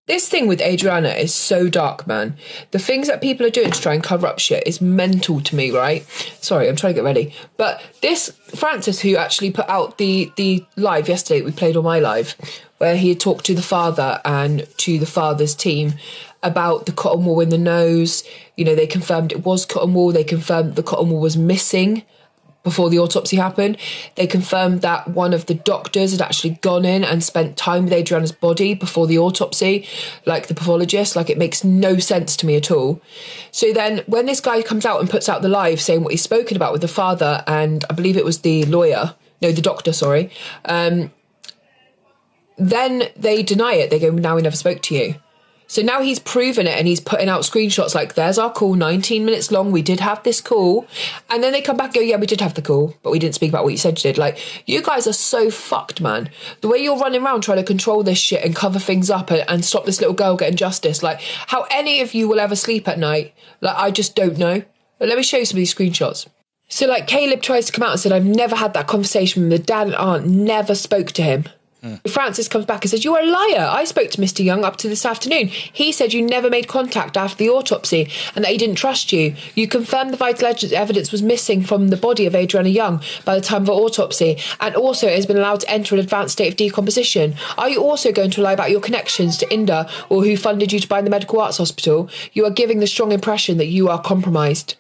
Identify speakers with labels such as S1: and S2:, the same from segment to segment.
S1: This thing with Adrianna is so dark, man. The things that people are doing to try and cover up shit is mental to me, right? Sorry, I'm trying to get ready. But this Francis, who actually put out the live yesterday, we played on my live, where he had talked to the father and to the father's team about the cotton wool in the nose. You know, they confirmed it was cotton wool. They confirmed the cotton wool was missing before the autopsy happened. They confirmed that one of the doctors had actually gone in and spent time with Adrianna's body before the autopsy, like the pathologist. Like, it makes no sense to me at all. So then when this guy comes out and puts out the live saying what he's spoken about with the father, and I believe it was the doctor, sorry, then they deny it. They go, now we never spoke to you. So now he's proven it and he's putting out screenshots like, there's our call, 19 minutes long, we did have this call. And then they come back and go, yeah, we did have the call, but we didn't speak about what you said you did. Like, you guys are so fucked, man. The way you're running around trying to control this shit and cover things up and stop this little girl getting justice. Like, how any of you will ever sleep at night, like, I just don't know. But let me show you some of these screenshots. So, like, Caleb tries to come out and said, I've never had that conversation with the dad and aunt, never spoke to him. Francis comes back and says, you're a liar. I spoke to Mr. Young up to this afternoon. He said you never made contact after the autopsy and that he didn't trust you. You confirmed the vital evidence was missing from the body of Adrianna Young by the time of the autopsy, and also it has been allowed to enter an advanced state of decomposition. Are you also going to lie about your connections to Inda or who funded you to buy the Medical Arts Hospital? You are giving the strong impression that you are compromised.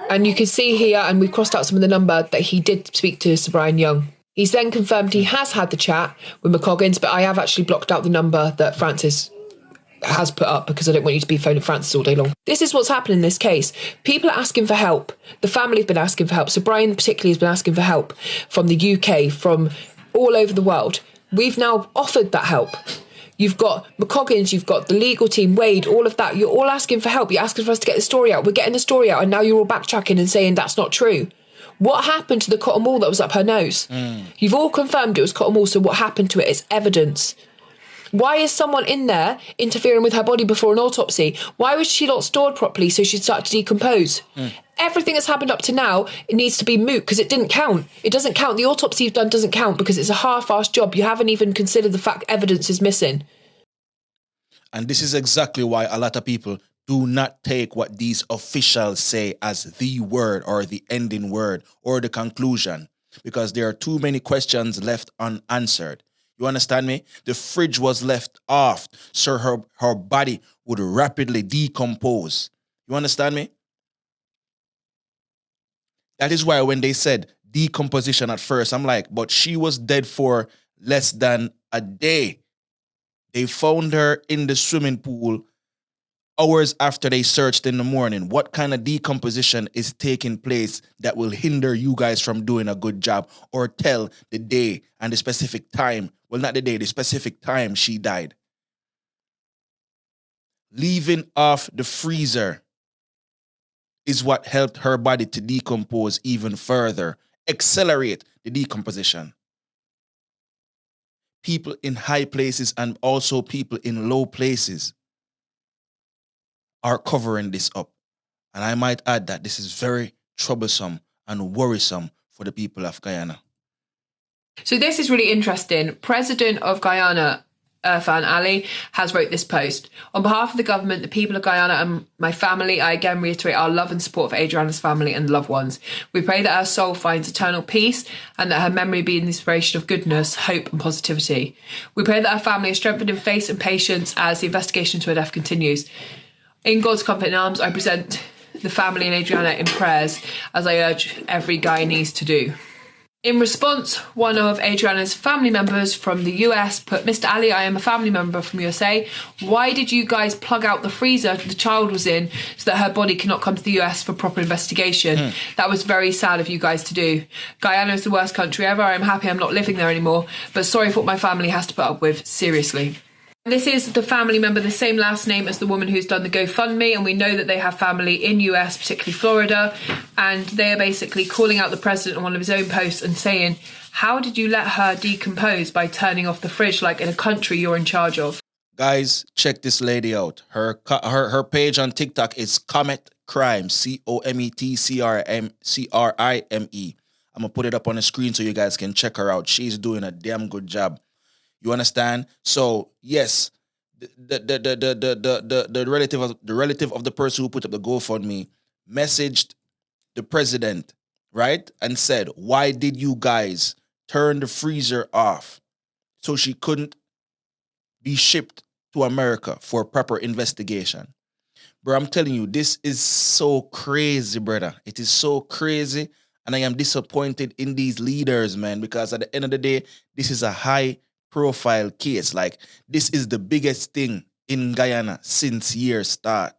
S1: And you can see here, and we've crossed out some of the number, that he did speak to Sir Brian Young. He's then confirmed he has had the chat with McCoggins, but I have actually blocked out the number that Francis has put up because I don't want you to be phoning Francis all day long. This is what's happened in this case. People are asking for help. The family have been asking for help. So Brian particularly has been asking for help from the UK, from all over the world. We've now offered that help. You've got McCoggins, you've got the legal team, Wade, all of that. You're all asking for help. You're asking for us to get the story out. We're getting the story out, and now you're all backtracking and saying that's not true. What happened to the cotton wool that was up her nose? You've all confirmed it was cotton wool, so what happened to it? It's evidence. Why is someone in there interfering with her body before an autopsy? Why was she not stored properly so she'd start to decompose? Everything that's happened up to now, it needs to be moot because it didn't count. It doesn't count. The autopsy you've done doesn't count because it's a half-assed job. You haven't even considered the fact evidence is missing.
S2: And this is exactly why a lot of people do not take what these officials say as the word or the ending word or the conclusion, because there are too many questions left unanswered. You understand me? The fridge was left off, so her body would rapidly decompose. You understand me? That is why when they said decomposition at first, I'm like, but she was dead for less than a day. They found her in the swimming pool hours after they searched in the morning. What kind of decomposition is taking place that will hinder you guys from doing a good job or tell the day and the specific time? Well, not the day, the specific time she died. Leaving off the freezer is what helped her body to decompose even further, accelerate the decomposition. People in high places and also people in low places are covering this up. And I might add that this is very troublesome and worrisome for the people of Guyana.
S1: So this is really interesting. President of Guyana, Irfan Ali, has wrote this post. On behalf of the government, the people of Guyana and my family, I again reiterate our love and support for Adrianna's family and loved ones. We pray that her soul finds eternal peace and that her memory be an inspiration of goodness, hope and positivity. We pray that her family is strengthened in faith and patience as the investigation into her death continues. In God's comfort and arms, I present the family and Adrianna in prayers, as I urge every Guyanese to do. In response, one of Adrianna's family members from the US put, Mr. Ali, I am a family member from USA. Why did you guys plug out the freezer the child was in so that her body cannot come to the US for proper investigation? That was very sad of you guys to do. Guyana is the worst country ever. I'm happy I'm not living there anymore, but sorry for what my family has to put up with. Seriously. This is the family member, the same last name as the woman who's done the GoFundMe, and we know that they have family in US, particularly Florida, and they are basically calling out the president on one of his own posts and saying, how did you let her decompose by turning off the fridge like in a country you're in charge of?
S2: Guys, check this lady out. Her page on TikTok is Comet Crime, COMETCRIME. I'm going to put it up on the screen so you guys can check her out. She's doing a damn good job. You understand? So, yes, the relative of the person who put up the GoFundMe messaged the president, right, and said, "Why did you guys turn the freezer off so she couldn't be shipped to America for proper investigation?" Bro, I'm telling you, this is so crazy, brother. It is so crazy. And I am disappointed in these leaders, man, because at the end of the day, this is a high profile case. Like, this is the biggest thing in Guyana since year start.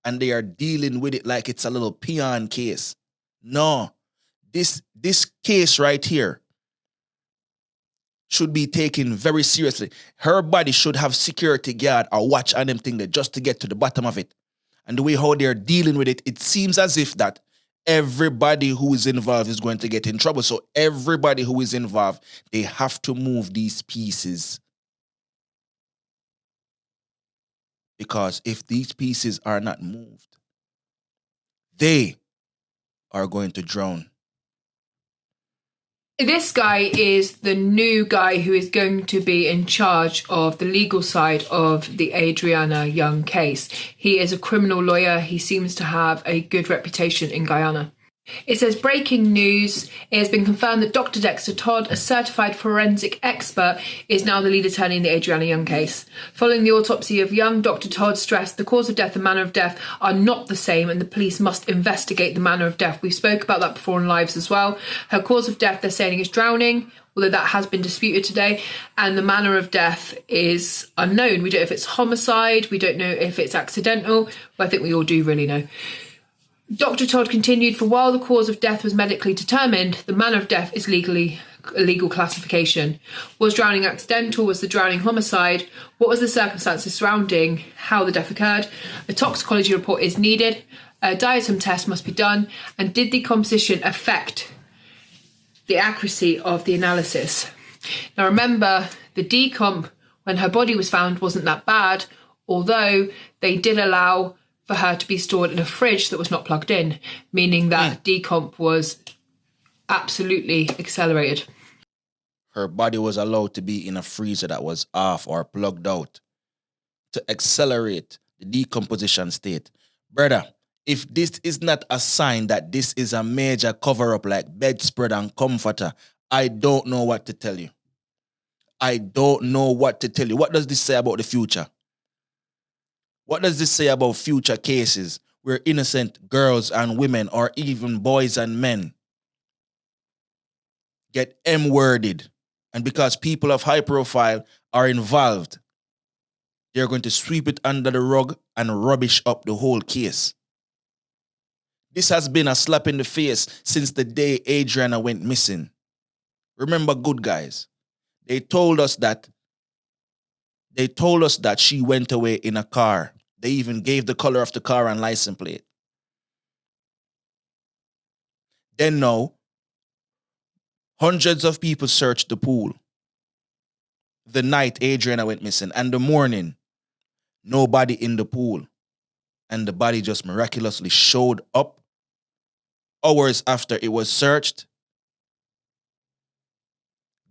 S2: And they are dealing with it like it's a little peon case. No, this case right here should be taken very seriously. Her body should have security guard or watch on them thing there just to get to the bottom of it. And the way how they're dealing with it, it seems as if that everybody who is involved is going to get in trouble. So everybody who is involved, they have to move these pieces. Because if these pieces are not moved, they are going to drown.
S1: This guy is the new guy who is going to be in charge of the legal side of the Adrianna Younge case. He is a criminal lawyer. He seems to have a good reputation in Guyana. It says, breaking news. It has been confirmed that Dr. Dexter Todd, a certified forensic expert, is now the lead attorney in the Adrianna Younge case. Following the autopsy of Younge, Dr. Todd stressed the cause of death and manner of death are not the same and the police must investigate the manner of death. We spoke about that before in lives as well. Her cause of death, they're saying, is drowning, although that has been disputed today, and the manner of death is unknown. We don't know if it's homicide, we don't know if it's accidental, but I think we all do really know. Dr. Todd continued, for while the cause of death was medically determined, the manner of death is legal classification. Was drowning accidental? Was the drowning homicide? What was the circumstances surrounding how the death occurred? A toxicology report is needed. A diatom test must be done. And did the composition affect the accuracy of the analysis? Now remember, the decomp, when her body was found, wasn't that bad, although they did allow for her to be stored in a fridge that was not plugged in, meaning that decomp was absolutely accelerated.
S2: Her body was allowed to be in a freezer that was off or plugged out to accelerate the decomposition state. Brother, if this is not a sign that this is a major cover-up like bedspread and comforter, I don't know what to tell you. I don't know what to tell you. What does this say about the future? What does this say about future cases where innocent girls and women or even boys and men get M-worded? And because people of high profile are involved, they're going to sweep it under the rug and rubbish up the whole case. This has been a slap in the face since the day Adrianna went missing. Remember, good guys, they told us that she went away in a car. They even gave the color of the car and license plate. Then now, hundreds of people searched the pool. The night Adrianna went missing, and the morning, nobody in the pool. And the body just miraculously showed up hours after it was searched.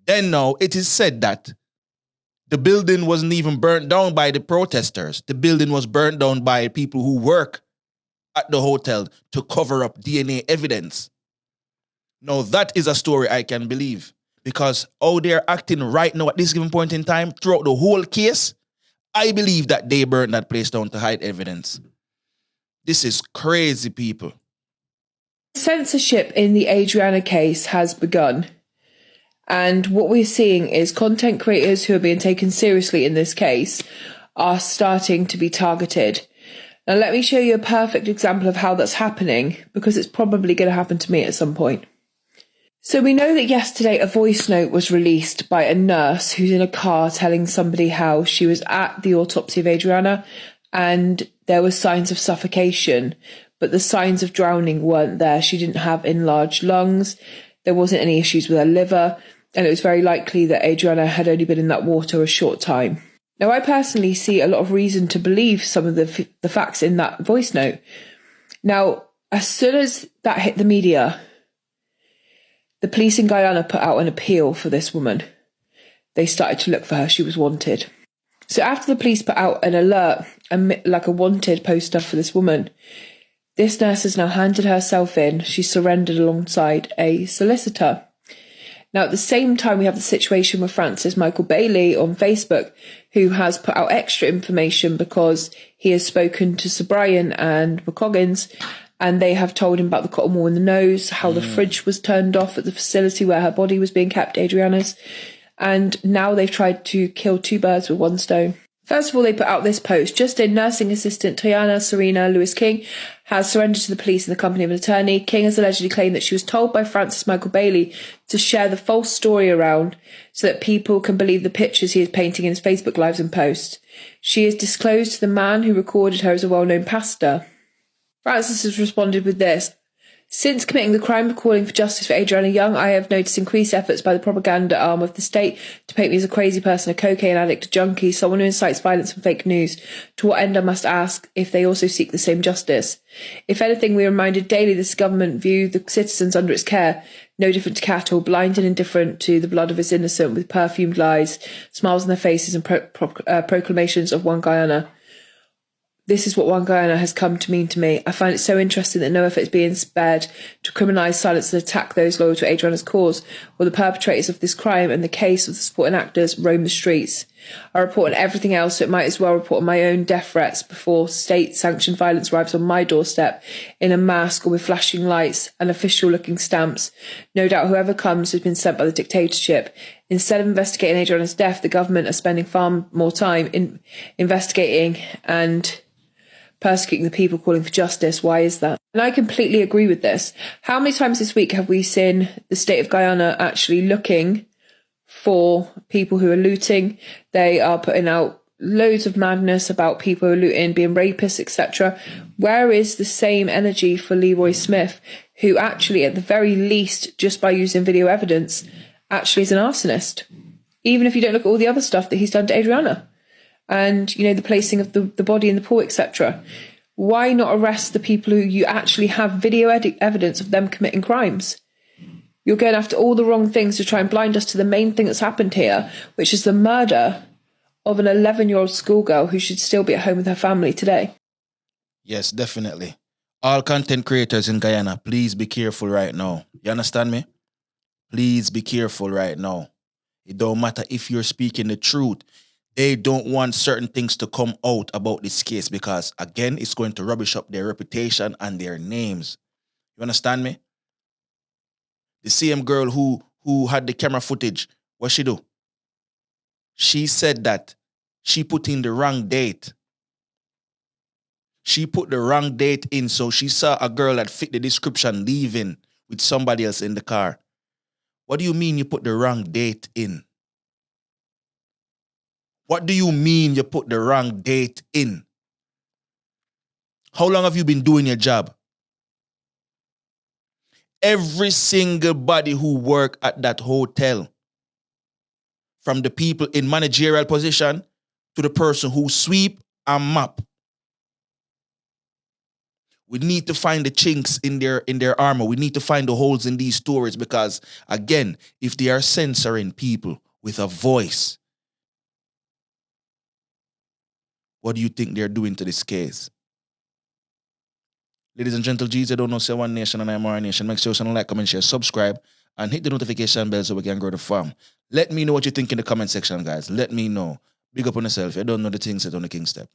S2: Then now, it is said that the building wasn't even burnt down by the protesters. The building was burnt down by people who work at the hotel to cover up DNA evidence. Now, that is a story I can believe, because how they're acting right now at this given point in time throughout the whole case, I believe that they burnt that place down to hide evidence. This is crazy, people.
S1: Censorship in the Adrianna case has begun. And what we're seeing is content creators who are being taken seriously in this case are starting to be targeted. Now, let me show you a perfect example of how that's happening, because it's probably going to happen to me at some point. So we know that yesterday a voice note was released by a nurse who's in a car telling somebody how she was at the autopsy of Adrianna and there were signs of suffocation, but the signs of drowning weren't there. She didn't have enlarged lungs. There wasn't any issues with her liver. And it was very likely that Adrianna had only been in that water a short time. Now, I personally see a lot of reason to believe some of the facts in that voice note. Now, as soon as that hit the media, the police in Guyana put out an appeal for this woman. They started to look for her. She was wanted. So after the police put out an alert, like a wanted poster for this woman, this nurse has now handed herself in. She surrendered alongside a solicitor. Now, at the same time, we have the situation with Francis Michael Bailey on Facebook, who has put out extra information because he has spoken to Sir Brian and McCoggins, and they have told him about the cotton wool in the nose, how the fridge was turned off at the facility where her body was being kept, Adrianna's. And now they've tried to kill two birds with one stone. First of all, they put out this post. Just in, nursing assistant Tiana Serena Lewis King has surrendered to the police in the company of an attorney. King has allegedly claimed that she was told by Francis Michael Bailey to share the false story around so that people can believe the pictures he is painting in his Facebook lives and posts. She is disclosed to the man who recorded her as a well-known pastor. Francis has responded with this. Since committing the crime of calling for justice for Adrianna Younge, I have noticed increased efforts by the propaganda arm of the state to paint me as a crazy person, a cocaine addict, a junkie, someone who incites violence and fake news. To what end, I must ask if they also seek the same justice. If anything, we are reminded daily this government view the citizens under its care no different to cattle, blind and indifferent to the blood of its innocent, with perfumed lies, smiles on their faces and proclamations of one Guyana. This is what One Guyana has come to mean to me. I find it so interesting that no effort is being spared to criminalise, silence and attack those loyal to Adrianna's cause, while the perpetrators of this crime and the case of the supporting actors roam the streets. I report on everything else, so it might as well report on my own death threats before state-sanctioned violence arrives on my doorstep in a mask or with flashing lights and official-looking stamps. No doubt whoever comes has been sent by the dictatorship. Instead of investigating Adrianna's death, the government are spending far more time in investigating and persecuting the people calling for justice. Why is that? And I completely agree with this. How many times this week have we seen the state of Guyana actually looking for people who are looting? They are putting out loads of madness about people who are looting, being rapists, etc. Where is the same energy for Leroy Smith, who actually, at the very least, just by using video evidence, actually is an arsonist? Even if you don't look at all the other stuff that he's done to Adrianna. And, you know, the placing of the body in the pool, etc. Why not arrest the people who you actually have video evidence of them committing crimes? You're going after all the wrong things to try and blind us to the main thing that's happened here, which is the murder of an 11-year-old schoolgirl who should still be at home with her family today.
S2: Yes, definitely. All content creators in Guyana, please be careful right now. You understand me? Please be careful right now. It don't matter if you're speaking the truth. They don't want certain things to come out about this case because, again, it's going to rubbish up their reputation and their names. You understand me? The same girl who had the camera footage, what she do? She said that she put in the wrong date. She put the wrong date in, so she saw a girl that fit the description leaving with somebody else in the car. What do you mean you put the wrong date in? What do you mean you put the wrong date in? How long have you been doing your job? Every single body who work at that hotel, from the people in managerial position to the person who sweep and mop, we need to find the chinks in their armor. We need to find the holes in these stories because, again, if they are censoring people with a voice, what do you think they're doing to this case? Ladies and gentle G's, I don't know, say One Nation and Imara Nation. Make sure you like, comment, share, subscribe, and hit the notification bell so we can grow the farm. Let me know what you think in the comment section, guys. Let me know. Big up on yourself. You don't know the things that on the King Step.